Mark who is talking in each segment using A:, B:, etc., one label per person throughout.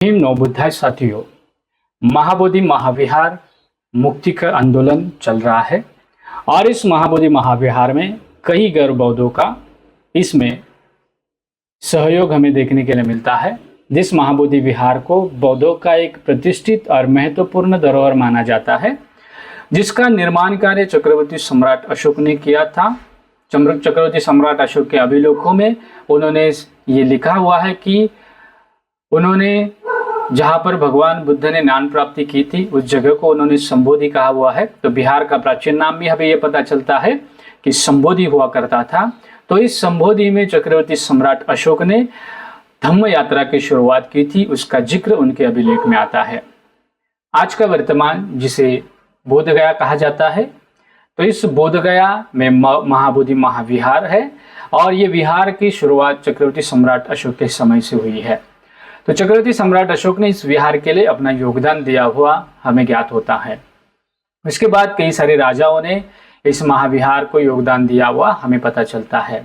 A: भीम नवबुद्धाय साथियों, महाबोधि महाविहार मुक्ति का आंदोलन चल रहा है और इस महाबोधि महाविहार में कई गैर बौद्धों का इसमें सहयोग हमें देखने के लिए मिलता है। जिस महाबोधि विहार को बौद्धों का एक प्रतिष्ठित और महत्वपूर्ण धरोहर माना जाता है, जिसका निर्माण कार्य चक्रवर्ती सम्राट अशोक ने किया था। चक्रवर्ती सम्राट अशोक के अभिलेखों में उन्होंने ये लिखा हुआ है कि उन्होंने जहाँ पर भगवान बुद्ध ने ज्ञान प्राप्ति की थी उस जगह को उन्होंने संबोधि कहा हुआ है। तो बिहार का प्राचीन नाम भी हमें यह पता चलता है कि संबोधि हुआ करता था। तो इस संबोधि में चक्रवर्ती सम्राट अशोक ने धम्म यात्रा की शुरुआत की थी, उसका जिक्र उनके अभिलेख में आता है। आज का वर्तमान जिसे बोधगया कहा जाता है, तो इस बोधगया में महाबोधि महाविहार है और ये विहार की शुरुआत चक्रवर्ती सम्राट अशोक के समय से हुई है। तो चक्रवर्ती सम्राट अशोक ने इस विहार के लिए अपना योगदान दिया हुआ हमें ज्ञात होता है। इसके बाद कई सारे राजाओं ने इस महाविहार को योगदान दिया हुआ हमें पता चलता है।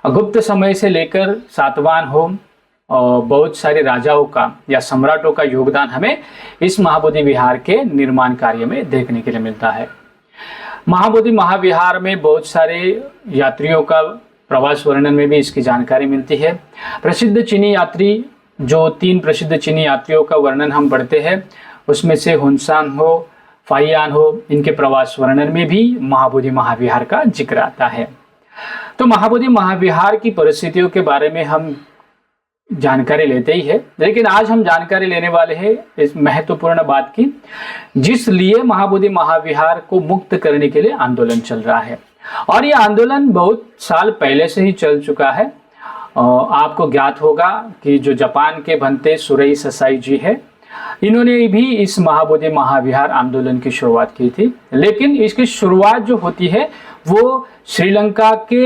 A: गुप्त समय से लेकर सातवाहन हो और बहुत सारे राजाओं का या सम्राटों का योगदान हमें इस महाबोधि विहार के निर्माण कार्य में देखने के लिए मिलता है। महाबोधि महाविहार में बहुत सारे यात्रियों का प्रवास वर्णन में भी इसकी जानकारी मिलती है। प्रसिद्ध चीनी यात्री, जो 3 प्रसिद्ध चीनी यात्रियों का वर्णन हम पढ़ते हैं, उसमें से हुनसांग हो, फाइयान हो, इनके प्रवास वर्णन में भी महाबोधि महाविहार का जिक्र आता है। तो महाबोधि महाविहार की परिस्थितियों के बारे में हम जानकारी लेते ही है, लेकिन आज हम जानकारी लेने वाले हैं इस महत्वपूर्ण बात की, जिस लिए महाबोधि महाविहार को मुक्त करने के लिए आंदोलन चल रहा है। और यह आंदोलन बहुत साल पहले से ही चल चुका है। आपको ज्ञात होगा कि जो जापान के भंते सुरेई ससाई जी है, इन्होंने भी इस महाबोधि महाविहार आंदोलन की शुरुआत की थी। लेकिन इसकी शुरुआत जो होती है वो श्रीलंका के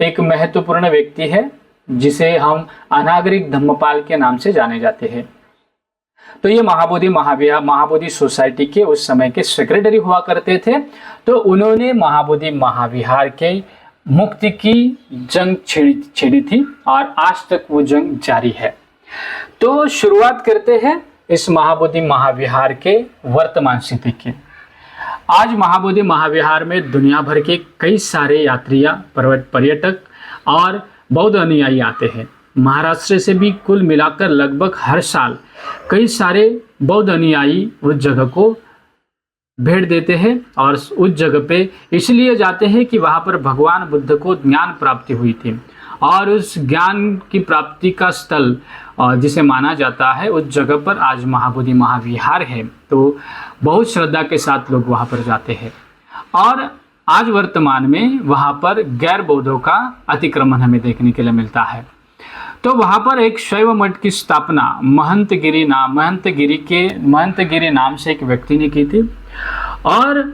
A: एक महत्वपूर्ण व्यक्ति है, जिसे हम अनागरिक धम्मपाल के नाम से जाने जाते हैं। तो ये महाबोधि महाविहार महाबोधि सोसाइटी के उस समय के सेक्रेटरी हुआ करते थे। तो उन्होंने महाबोधि महाविहार के मुक्ति की जंग छेड़ी थी और आज तक वो जंग जारी है। तो शुरुआत करते हैं इस महाबोधि महाविहार के वर्तमान स्थिति की। आज महाबोधि महाविहार में दुनिया भर के कई सारे यात्रियां, पर्यटक और बौद्ध अनुयायी आते हैं। महाराष्ट्र से भी कुल मिलाकर लगभग हर साल कई सारे बौद्ध अनुयायी उस जगह को भेंट देते हैं और उस जगह पे इसलिए जाते हैं कि वहाँ पर भगवान बुद्ध को ज्ञान प्राप्ति हुई थी और उस ज्ञान की प्राप्ति का स्थल जिसे माना जाता है, उस जगह पर आज महाबोधि महाविहार है। तो बहुत श्रद्धा के साथ लोग वहाँ पर जाते हैं और आज वर्तमान में वहाँ पर गैर बौद्धों का अतिक्रमण हमें देखने के लिए मिलता है। तो वहाँ पर एक शैव मठ की स्थापना महंतगिरी नाम से एक व्यक्ति ने की थी और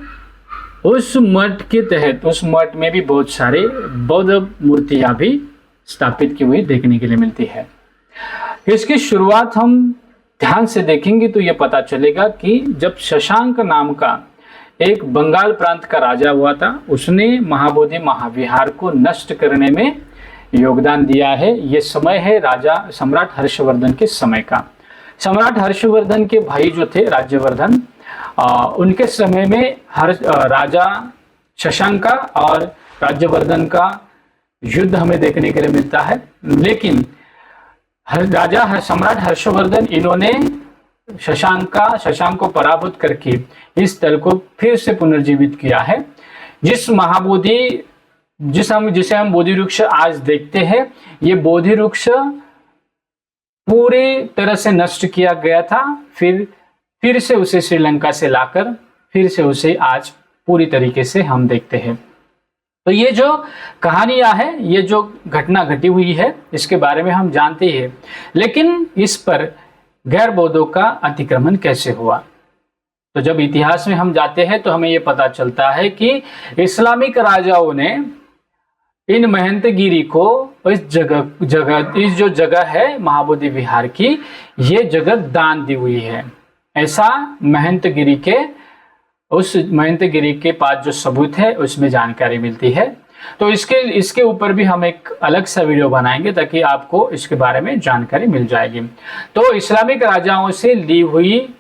A: उस मठ के तहत उस मठ में भी बहुत सारे बौद्ध मूर्तियां भी स्थापित की हुई देखने के लिए मिलती है। इसकी शुरुआत हम ध्यान से देखेंगे तो ये पता चलेगा कि जब शशांक नाम का एक बंगाल प्रांत का राजा हुआ था, उसने महाबोधि महाविहार को नष्ट करने में योगदान दिया है। ये समय है राजा सम्राट हर्षवर्धन के समय का। सम्राट हर्षवर्धन के भाई जो थे राज्यवर्धन, उनके समय में राजा शशांका और राज्यवर्धन का युद्ध हमें देखने के लिए मिलता है। लेकिन सम्राट हर्षवर्धन इन्होंने शशांक को पराभूत करके इस दल को फिर से पुनर्जीवित किया है। जिसे हम बोधि वृक्ष आज देखते हैं, ये बोधि वृक्ष पूरी तरह से नष्ट किया गया था। फिर से उसे श्रीलंका से लाकर फिर से उसे आज पूरी तरीके से हम देखते हैं। तो ये जो कहानियां है, ये जो घटना घटी हुई है, इसके बारे में हम जानते ही हैं। लेकिन इस पर गैर बौद्धों का अतिक्रमण कैसे हुआ? तो जब इतिहास में हम जाते हैं तो हमें ये पता चलता है कि इस्लामिक राजाओं ने इन महंतगिरी को इस जो जगह है महाबोधि विहार की, ये जगह दान दी हुई है। ऐसा महंतगिरी के पास जो सबूत है उसमें जानकारी मिलती है। तो इसके ऊपर भी हम एक अलग सा वीडियो बनाएंगे ताकि आपको इसके बारे में जानकारी मिल जाएगी। तो इस्लामिक राजाओं से ली हुई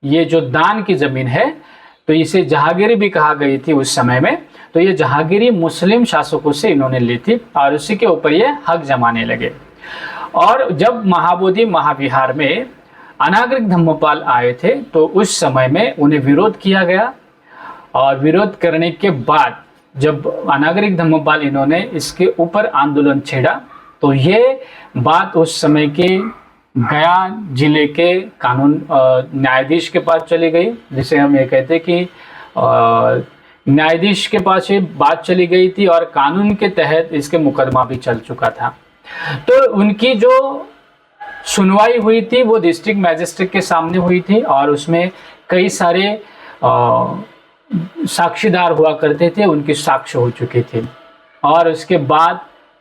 A: ये जो दान की ज़मीन है, तो इसे जहांगीरी भी कहा गई थी उस समय में। तो ये जहांगीरी मुस्लिम शासकों से इन्होंने ली थी और उसी के ऊपर ये हक जमाने लगे। और जब महाबोधि महाविहार में अनागरिक धम्मपाल आए थे तो उस समय में उन्हें विरोध किया गया, और विरोध करने के बाद जब अनागरिक धम्मपाल इन्होंने इसके ऊपर आंदोलन छेड़ा तो ये बात उस समय के गया जिले के कानून न्यायाधीश के पास चली गई, जिसे हम ये कहते हैं कि न्यायाधीश के पास ये बात चली गई थी और कानून के तहत इसके मुकदमा भी चल चुका था। तो उनकी जो सुनवाई हुई थी वो डिस्ट्रिक्ट मैजिस्ट्रेट के सामने हुई थी और उसमें कई सारे साक्षीदार हुआ करते थे, उनकी साक्ष्य हो चुकी थी। और उसके बाद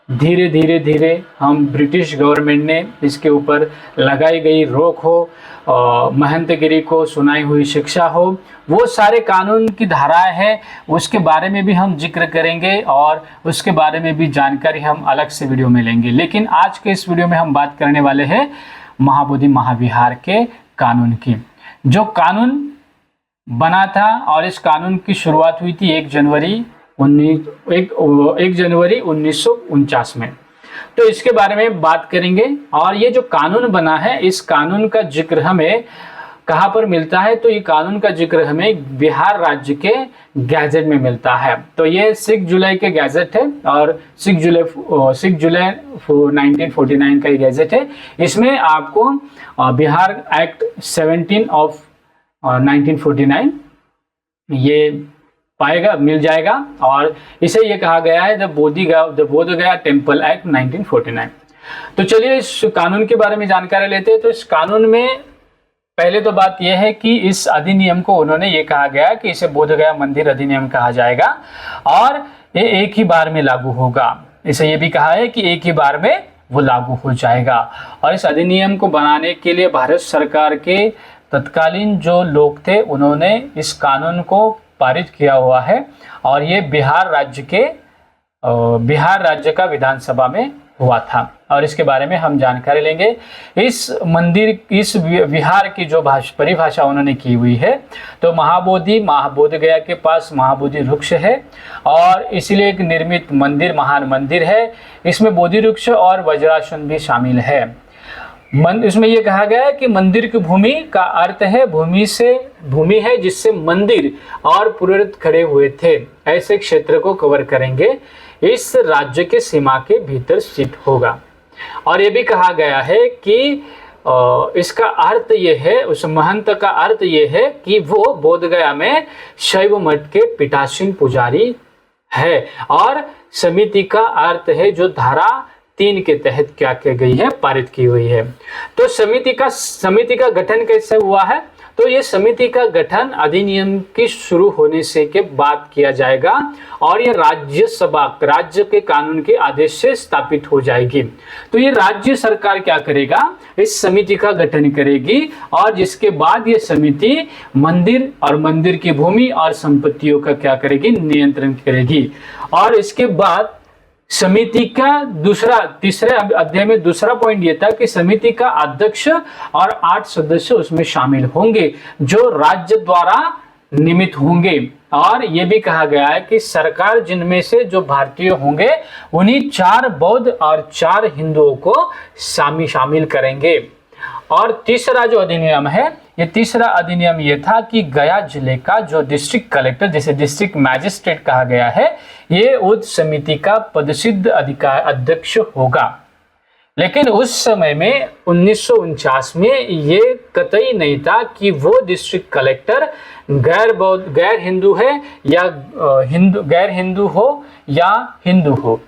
A: धीरे धीरे हम ब्रिटिश गवर्नमेंट ने इसके ऊपर लगाई गई रोक हो, महंतगिरी को सुनाई हुई शिक्षा हो, वो सारे कानून की धाराएं हैं, उसके बारे में भी हम जिक्र करेंगे और उसके बारे में भी जानकारी हम अलग से वीडियो में लेंगे। लेकिन आज के इस वीडियो में हम बात करने वाले हैं महाबोधि महाविहार के कानून की। जो कानून बना था और इस कानून की शुरुआत हुई थी 1 जनवरी 1949 में। तो इसके बारे में बात करेंगे। और ये जो कानून बना है, इस कानून का जिक्र हमें कहाँ पर मिलता है, तो ये कानून का जिक्र हमें बिहार राज्य के गैजेट में मिलता है। तो ये 6 जुलाई के गैजेट है और 6 जुलाई 1949 का ये गैजेट है। इसमें आपको बिहार एक्ट 17 ऑफ 1949 ये पाएगा, मिल जाएगा। और इसे ये कहा गया है द बोध गया टेम्पल एक्ट 1949। तो चलिए इस कानून के बारे में जानकारी लेते हैं। तो इस कानून में पहले तो बात यह है कि इस अधिनियम को उन्होंने ये कहा गया कि इसे बोध गया मंदिर अधिनियम कहा जाएगा और ये एक ही बार में लागू होगा। इसे ये भी कहा है कि एक ही बार में वो लागू हो जाएगा। और इस अधिनियम को बनाने के लिए भारत सरकार के तत्कालीन जो लोग थे उन्होंने इस कानून को पारित किया हुआ है और ये बिहार राज्य का विधानसभा में हुआ था। और इसके बारे में हम जानकारी लेंगे। इस विहार की जो परिभाषा उन्होंने की हुई है, तो महाबोध गया के पास महाबोधि वृक्ष है और इसीलिए एक निर्मित मंदिर महान मंदिर है। इसमें बोधि वृक्ष और वज्रासन भी शामिल है। इसमें यह कहा गया है कि मंदिर की भूमि का अर्थ है भूमि है जिससे मंदिर और पुरोहित खड़े हुए थे, ऐसे क्षेत्र को कवर करेंगे, इस राज्य के सीमा के भीतर स्थित होगा। और ये भी कहा गया है कि इसका अर्थ ये है, उस महंत का अर्थ ये है कि वो बोधगया में शैव मठ के पीठासीन पुजारी है। और समिति का अर्थ है जो धारा 3 के तहत क्या की गई है, पारित की हुई है। तो समिति का गठन कैसे हुआ है, तो ये समिति का गठन अधिनियम की शुरू होने से के बाद किया जाएगा और ये राज्य के कानून के आदेश से स्थापित हो जाएगी। तो ये राज्य सरकार क्या करेगा, इस समिति का गठन करेगी और जिसके बाद ये समिति मंदिर और मंदिर की भूमि और संपत्तियों का क्या करेगी, नियंत्रण करेगी। और इसके बाद समिति का तीसरे अध्याय में दूसरा पॉइंट यह था कि समिति का अध्यक्ष और 8 सदस्य उसमें शामिल होंगे जो राज्य द्वारा नियमित होंगे। और यह भी कहा गया है कि सरकार जिनमें से जो भारतीय होंगे उन्हीं 4 बौद्ध और 4 हिंदुओं को शामिल करेंगे। और तीसरा जो अधिनियम है, ये तीसरा अधिनियम ये था कि गया जिले का जो डिस्ट्रिक्ट कलेक्टर, जिसे डिस्ट्रिक्ट मैजिस्ट्रेट कहा गया है, ये उस समिति का पदसिद्ध अध्यक्ष होगा। लेकिन उस समय में 1949 में ये कतई नहीं था कि वो डिस्ट्रिक्ट कलेक्टर गैर हिंदू है या गैर हिंदू हो या हिंदू हो,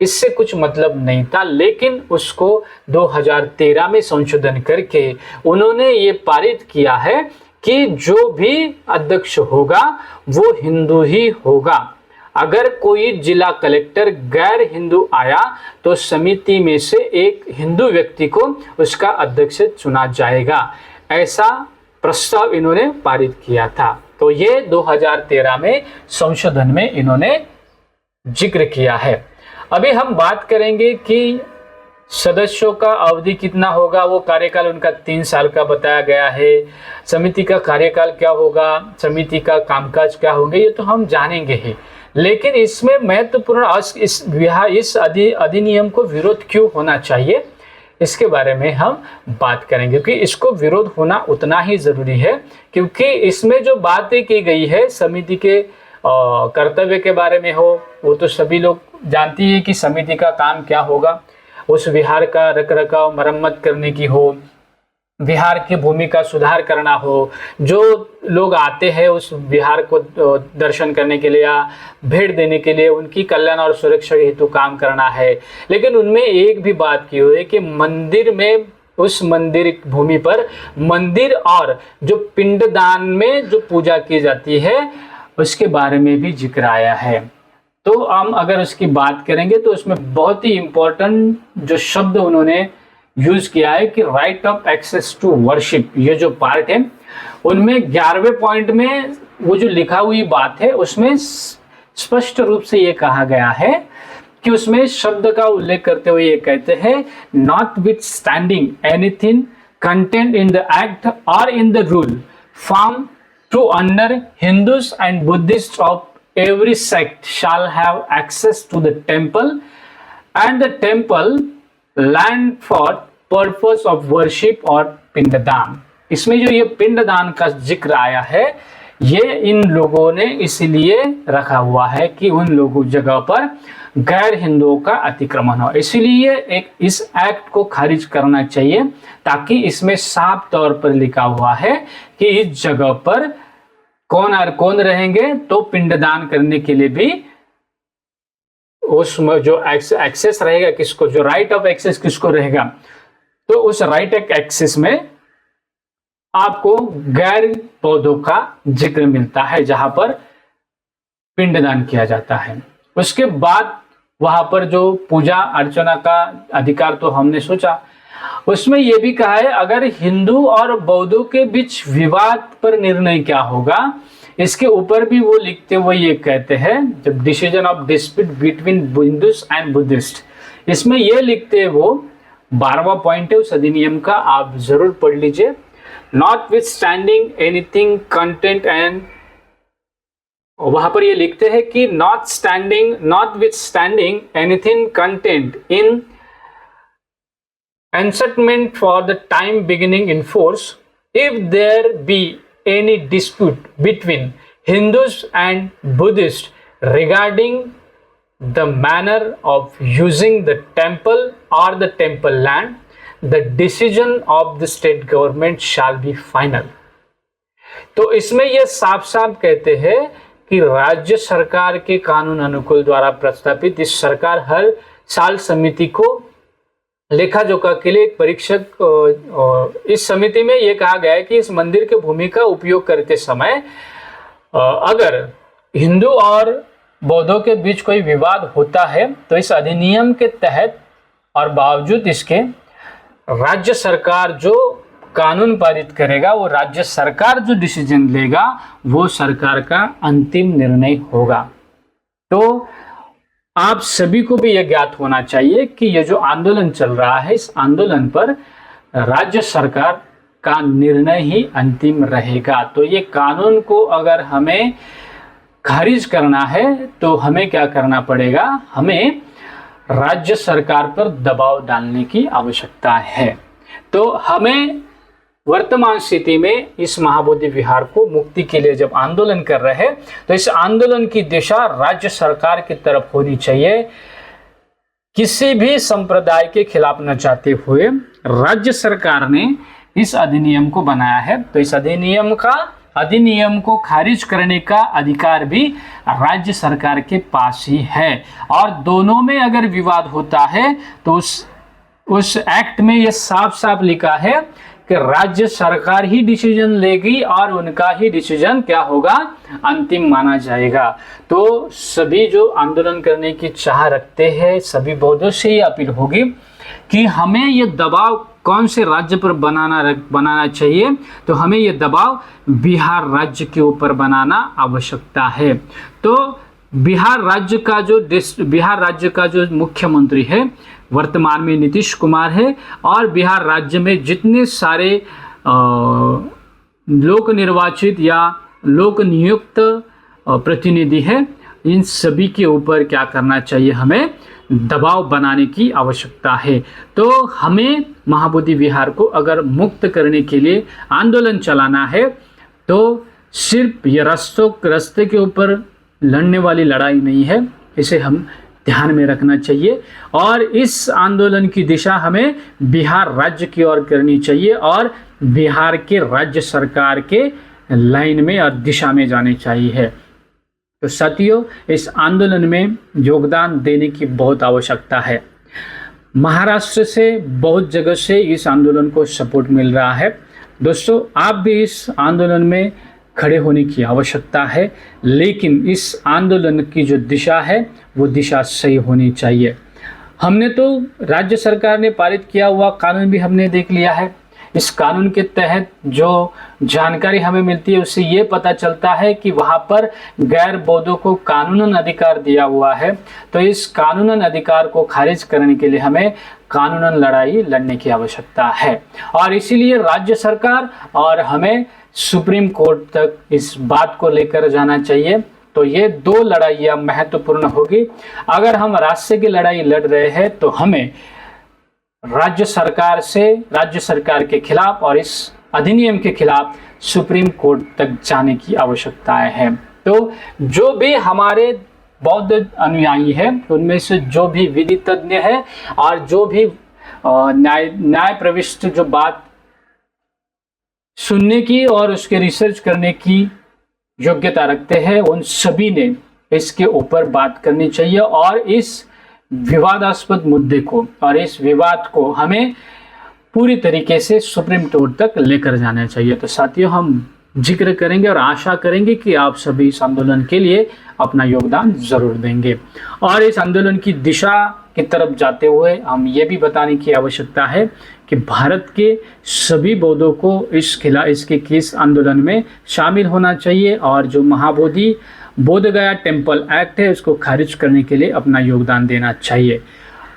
A: इससे कुछ मतलब नहीं था। लेकिन उसको 2013 में संशोधन करके उन्होंने ये पारित किया है कि जो भी अध्यक्ष होगा वो हिंदू ही होगा। अगर कोई जिला कलेक्टर गैर हिंदू आया तो समिति में से एक हिंदू व्यक्ति को उसका अध्यक्ष चुना जाएगा, ऐसा प्रस्ताव इन्होंने पारित किया था। तो ये 2013 में संशोधन में इन्होंने जिक्र किया है। अभी हम बात करेंगे कि सदस्यों का अवधि कितना होगा। वो कार्यकाल उनका 3 साल का बताया गया है। समिति का कार्यकाल क्या होगा, समिति का कामकाज क्या होंगे, ये तो हम जानेंगे ही। लेकिन इसमें महत्वपूर्ण इस अधिनियम को विरोध क्यों होना चाहिए, इसके बारे में हम बात करेंगे, क्योंकि इसको विरोध होना उतना ही जरूरी है। क्योंकि इसमें जो बातें की गई है समिति के कर्तव्य के बारे में हो, वो तो सभी लोग जानती है कि समिति का काम क्या होगा। उस विहार का रखरखाव मरम्मत करने की हो, विहार की भूमि का सुधार करना हो, जो लोग आते हैं उस विहार को दर्शन करने के लिए या भेंट देने के लिए, उनकी कल्याण और सुरक्षा हेतु काम करना है। लेकिन उनमें एक भी बात की हुई है कि मंदिर में, उस मंदिर भूमि पर मंदिर और जो पिंडदान में जो पूजा की जाती है उसके बारे में भी जिक्र आया है। तो हम अगर उसकी बात करेंगे तो उसमें बहुत ही इम्पोर्टेंट जो शब्द उन्होंने यूज किया है कि right of access to worship, ये जो पार्ट है उनमें 11वें पॉइंट में वो जो लिखा हुई बात है उसमें स्पष्ट रूप से ये कहा गया है कि उसमें शब्द का उल्लेख करते हुए ये कहते हैं, notwithstanding anything content in the act और in the rule form to under Hindus and Buddhist of every sect shall have access to the temple and the temple land for purpose of worship और पिंडदान। इसमें जो ये पिंडदान का जिक्र आया है ये इन लोगों ने इसलिए रखा हुआ है कि उन लोगों जगह पर गैर हिंदुओं का अतिक्रमण हो, इसलिए इस एक्ट को खारिज करना चाहिए, ताकि इसमें साफ तौर पर लिखा हुआ है कि इस जगह पर कौन और कौन रहेंगे, तो पिंडदान करने के लिए भी उसमें जो एक्सेस रहेगा किसको, जो राइट ऑफ एक्सेस किसको रहेगा, तो उस राइट ऑफ एक्सेस में आपको गैर पौधों का जिक्र मिलता है जहां पर पिंडदान किया जाता है। उसके बाद वहां पर जो पूजा अर्चना का अधिकार तो हमने सोचा, उसमें यह भी कहा है अगर हिंदू और बौद्धों के बीच विवाद पर निर्णय क्या होगा, इसके ऊपर भी वो लिखते हुए ये कहते हैं, जब decision of dispute between Hindus and Buddhist, इसमें ये लिखते हैं वो 12वां पॉइंट है उस अधिनियम का, आप जरूर पढ़ लीजिए। Not with standing anything content and, वहां पर ये लिखते हैं कि not with standing anything content in enactment for the time beginning in force, if there be any dispute between Hindus and Buddhists regarding the manner of using the temple or the temple land, the decision of the state government shall be final। तो इसमें यह साफ साफ कहते हैं कि राज्य सरकार के कानून अनुकूल द्वारा प्रस्तावित इस सरकार हर साल समिति को लेखा जोखा के लिए एक परीक्षक, इस समिति में यह कहा गया है कि इस मंदिर के भूमि का उपयोग करते समय अगर हिंदू और बौद्धों के बीच कोई विवाद होता है तो इस अधिनियम के तहत और बावजूद इसके राज्य सरकार जो कानून पारित करेगा, वो राज्य सरकार जो डिसीजन लेगा वो सरकार का अंतिम निर्णय होगा। तो आप सभी को भी यह ज्ञात होना चाहिए कि यह जो आंदोलन चल रहा है, इस आंदोलन पर राज्य सरकार का निर्णय ही अंतिम रहेगा। तो ये कानून को अगर हमें खारिज करना है तो हमें क्या करना पड़ेगा, हमें राज्य सरकार पर दबाव डालने की आवश्यकता है। तो हमें वर्तमान स्थिति में इस महाबोधि विहार को मुक्ति के लिए जब आंदोलन कर रहे हैं तो इस आंदोलन की दिशा राज्य सरकार की तरफ होनी चाहिए। किसी भी संप्रदाय के खिलाफ न जाते हुए राज्य सरकार ने इस अधिनियम को बनाया है, तो इस अधिनियम को खारिज करने का अधिकार भी राज्य सरकार के पास ही है। और दोनों में अगर विवाद होता है तो उस एक्ट में यह साफ साफ लिखा है कि राज्य सरकार ही डिसीजन लेगी और उनका ही डिसीजन क्या होगा, अंतिम माना जाएगा। तो सभी जो आंदोलन करने की चाह रखते हैं, सभी बौद्धों से ये अपील होगी कि हमें ये दबाव कौन से राज्य पर बनाना चाहिए, तो हमें ये दबाव बिहार राज्य के ऊपर बनाना आवश्यकता है। तो बिहार राज्य का जो मुख्यमंत्री है वर्तमान में नीतीश कुमार है, और बिहार राज्य में जितने सारे लोक निर्वाचित या लोक नियुक्त प्रतिनिधि हैं, इन सभी के ऊपर क्या करना चाहिए, हमें दबाव बनाने की आवश्यकता है। तो हमें महाबोधि विहार को अगर मुक्त करने के लिए आंदोलन चलाना है तो सिर्फ ये रास्ते के ऊपर लड़ने वाली लड़ाई नहीं है, इसे हम ध्यान में रखना चाहिए। और इस आंदोलन की दिशा हमें बिहार राज्य की ओर करनी चाहिए और बिहार के राज्य सरकार के लाइन में और दिशा में जाने चाहिए। तो साथियों, इस आंदोलन में योगदान देने की बहुत आवश्यकता है। महाराष्ट्र से बहुत जगह से इस आंदोलन को सपोर्ट मिल रहा है। दोस्तों, आप भी इस आंदोलन में खड़े होने की आवश्यकता है, लेकिन इस आंदोलन की जो दिशा है वो दिशा सही होनी चाहिए। हमने तो राज्य सरकार ने पारित किया हुआ कानून भी हमने देख लिया है। इस कानून के तहत जो जानकारी हमें मिलती है उससे ये पता चलता है कि वहाँ पर गैर बौद्धों को कानूनन अधिकार दिया हुआ है। तो इस कानूनन अधिकार को खारिज करने के लिए हमें कानूनन लड़ाई लड़ने की आवश्यकता है, और इसीलिए राज्य सरकार और हमें सुप्रीम कोर्ट तक इस बात को लेकर जाना चाहिए। तो ये दो लड़ाइयाँ महत्वपूर्ण होगी। अगर हम रास्ते की लड़ाई लड़ रहे हैं तो हमें राज्य सरकार के खिलाफ और इस अधिनियम के खिलाफ सुप्रीम कोर्ट तक जाने की आवश्यकता है। तो जो भी हमारे बौद्ध अनुयायी है, उनमें से जो भी विधि तज्ञ है और जो भी न्याय प्रविष्ट जो बात सुनने की और उसके रिसर्च करने की योग्यता रखते हैं, उन सभी ने इसके ऊपर बात करनी चाहिए और इस विवादास्पद मुद्दे को और इस विवाद को हमें पूरी तरीके से सुप्रीम कोर्ट तक लेकर जाना चाहिए। तो साथियों, हम जिक्र करेंगे और आशा करेंगे कि आप सभी इस आंदोलन के लिए अपना योगदान जरूर देंगे। और इस आंदोलन की दिशा की तरफ जाते हुए हम ये भी बताने की आवश्यकता है कि भारत के सभी बौद्धों को इस आंदोलन में शामिल होना चाहिए और जो महाबोधि बोध गया टेम्पल एक्ट है उसको खारिज करने के लिए अपना योगदान देना चाहिए।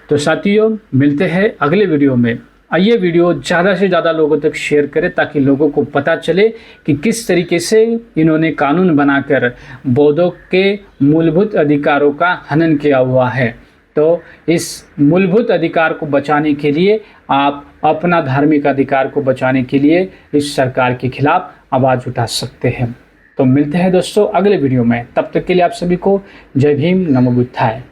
A: तो साथियों, मिलते हैं अगले वीडियो में। ये वीडियो ज़्यादा से ज़्यादा लोगों तक शेयर करें ताकि लोगों को पता चले कि किस तरीके से इन्होंने कानून बनाकर बौद्धों के मूलभूत अधिकारों का हनन किया हुआ है। तो इस मूलभूत अधिकार को बचाने के लिए आप अपना धार्मिक अधिकार को बचाने के लिए इस सरकार के खिलाफ आवाज़ उठा सकते हैं। तो मिलते हैं दोस्तों अगले वीडियो में। तब तक के लिए आप सभी को जय भीम, नमो बुद्धाय।